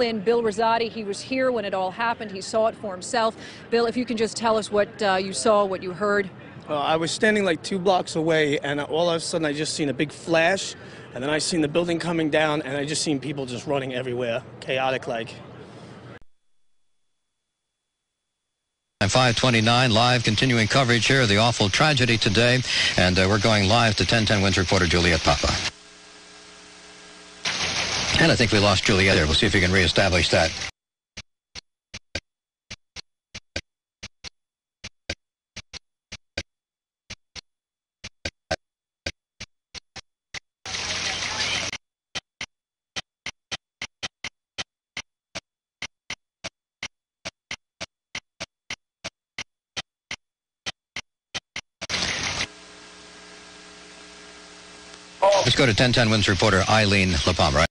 In Bill Rosati, he was here when it all happened. He saw it for himself. Bill, if you can just tell us what you saw, what you heard. I was standing like 2 blocks away, and all of a sudden I just seen a big flash, and then I seen the building coming down, and I just seen people just running everywhere, chaotic like. And 529 live continuing coverage here of the awful tragedy today, and we're going live to 1010 Wins reporter Juliet Papa. And I think we lost Juliet there. We'll see if we can reestablish that. Let's go to 1010 Wins reporter Eileen LaPalmer.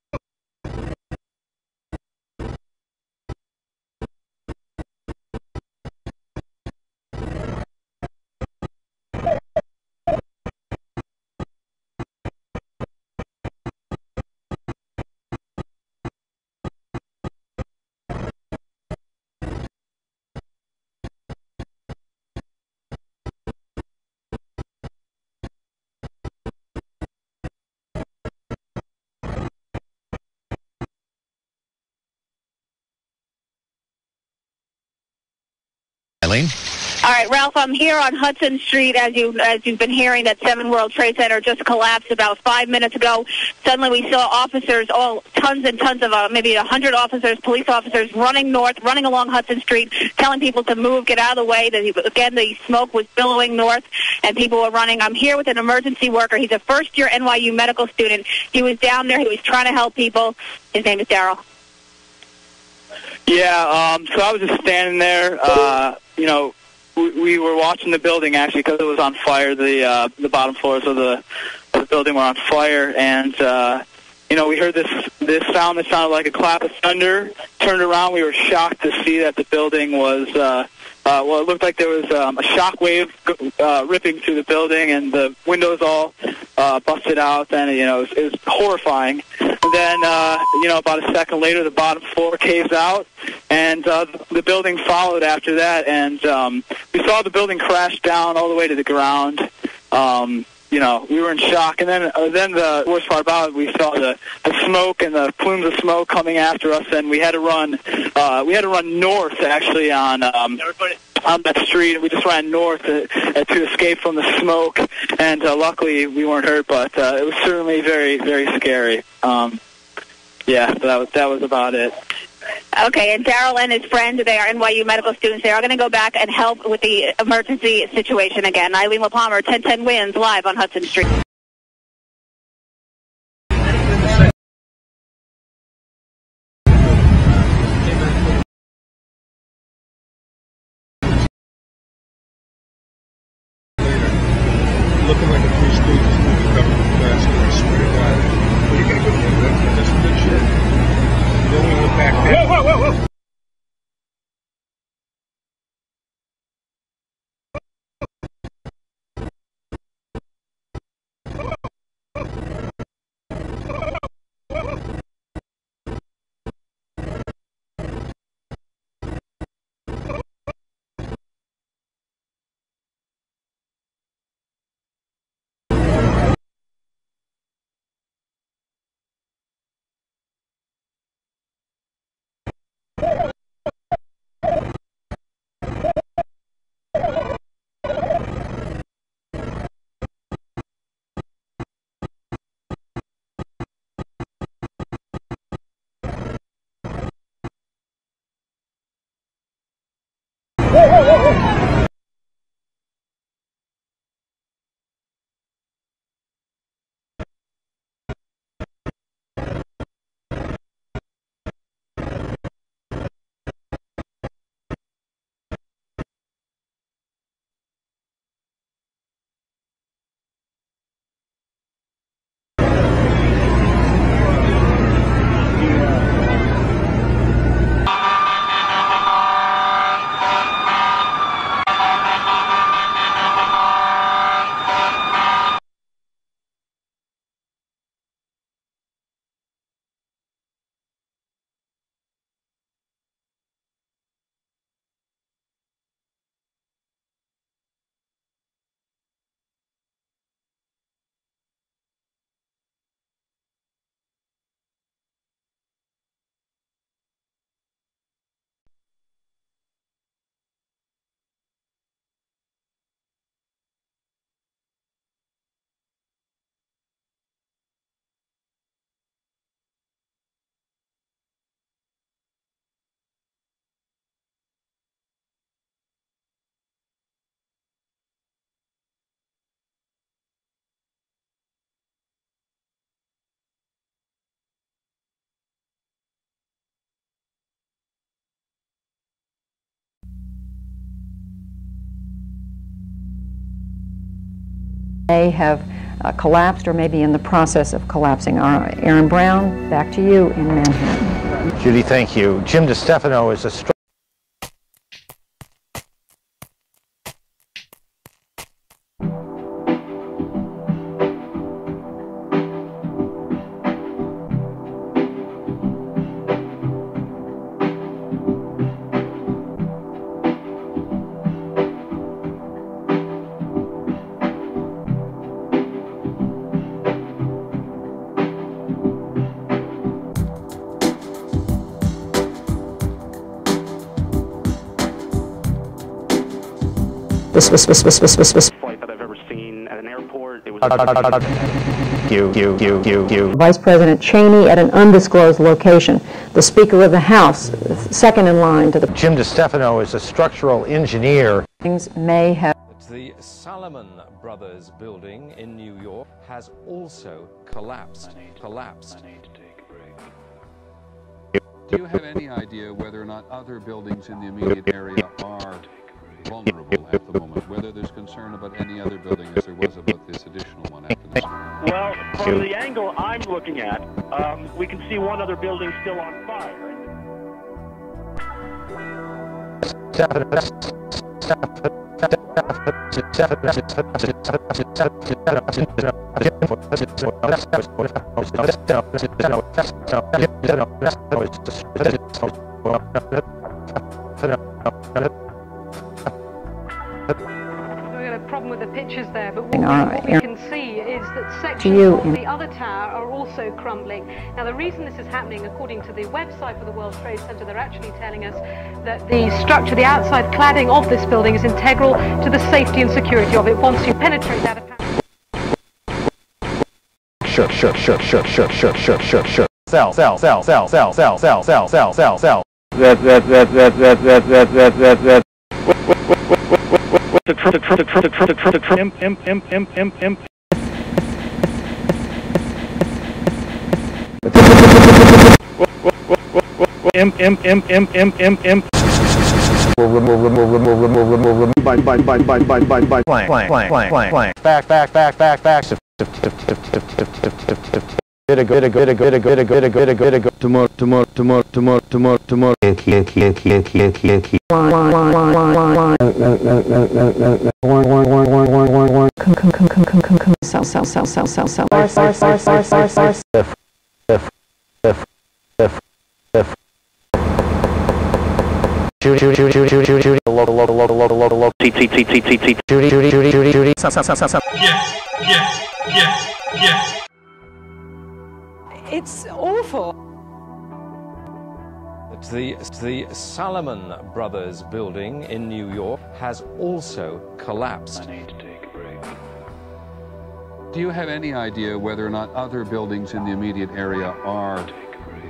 Eileen? All right, Ralph, I'm here on Hudson Street. As you've been hearing, that 7 World Trade Center just collapsed about 5 minutes ago. Suddenly we saw officers, tons and tons of, maybe 100 officers, police officers, running north, running along Hudson Street, telling people to move, get out of the way. Again, the smoke was billowing north, and people were running. I'm here with an emergency worker. He's a first-year NYU medical student. He was down there. He was trying to help people. His name is Daryl. Yeah, so I was just standing there, we were watching the building, actually, because it was on fire. The bottom floors of the building were on fire, and, we heard this sound that sounded like a clap of thunder. Turned around, we were shocked to see that the building was, it looked like there was a shock wave ripping through the building, and the windows all busted out, and, it was horrifying. And then, about a second later, the bottom floor caves out, and the building followed after that, and we saw the building crash down all the way to the ground. We were in shock, and then the worst part about it, we saw the smoke and the plumes of smoke coming after us, and we had to run. We had to run north, actually, on that street. We just ran north to escape from the smoke, and luckily we weren't hurt, but it was certainly very, very scary. That was about it. Okay, and Daryl and his friend, they are NYU medical students. They are going to go back and help with the emergency situation again. Eileen LaPalmer, 1010 Wins, live on Hudson Street. Looking like a Three Stooges movie covered with plastic, I swear to God. What are you going to do? That's some good shit. Then we look back there. Whoa! may have collapsed or may be in the process of collapsing. Aaron Brown, back to you in Manhattan. Judy, thank you. Jim DeStefano is a flight that I've ever seen at an airport. It was Vice President Cheney at an undisclosed location. The Speaker of the House, second in line to the... Jim DeStefano is a structural engineer. Things may have... The Salomon Brothers building in New York has also collapsed. Do you have any idea whether or not other buildings in the immediate area are vulnerable at the moment, whether there's concern about any other building as there was about this additional one after this? Well, from the angle I'm looking at, we can see one other building still on fire. Problem with the pictures there, but what we can see is that sections of the other tower are also crumbling. Now, the reason this is happening, according to the website for the World Trade Center, they're actually telling us that the structure, the outside cladding of this building is integral to the safety and security of it. Once you penetrate that, apparently... It's awful. The Salomon Brothers building in New York has also collapsed. Do you have any idea whether or not other buildings in the immediate area are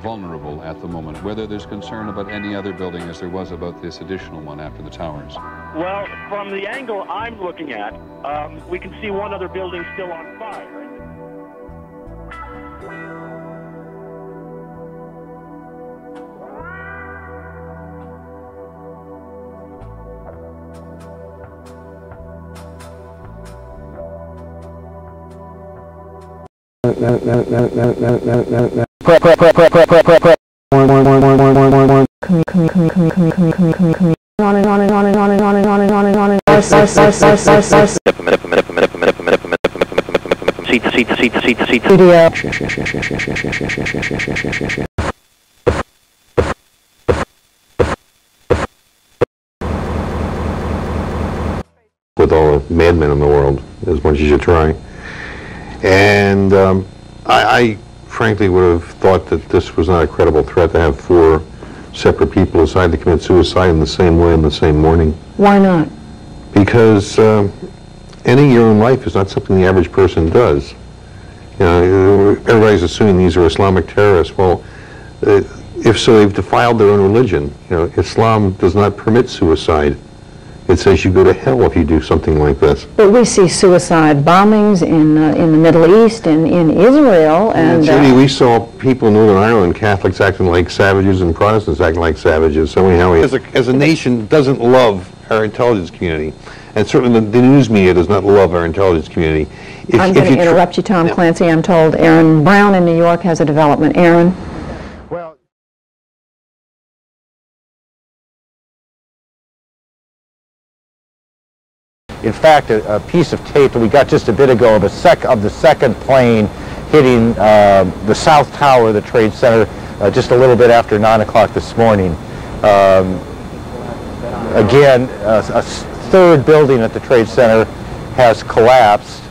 vulnerable at the moment, whether there's concern about any other building as there was about this additional one after the towers? Well, from the angle I'm looking at, we can see one other building still on fire. With all the madmen in the world, as much as you try. And I frankly would have thought that this was not a credible threat to have 4 separate people decide to commit suicide in the same way on the same morning. Why not? Because ending your own life is not something the average person does. You know, everybody's assuming these are Islamic terrorists. Well, if so, they've defiled their own religion. You know, Islam does not permit suicide. It says you go to hell if you do something like this. But we see suicide bombings in the Middle East and in Israel. And Judy, we saw people in Northern Ireland, Catholics acting like savages and Protestants acting like savages. So anyhow, as a nation, doesn't love our intelligence community. and certainly the news media does not love our intelligence community. I'm going to interrupt you, Tom Clancy. I'm told Aaron Brown in New York has a development. Aaron? Well, in fact, a piece of tape that we got just a bit ago of the second plane hitting the South Tower of the Trade Center just a little bit after 9 o'clock this morning. Again, a third building at the Trade Center has collapsed.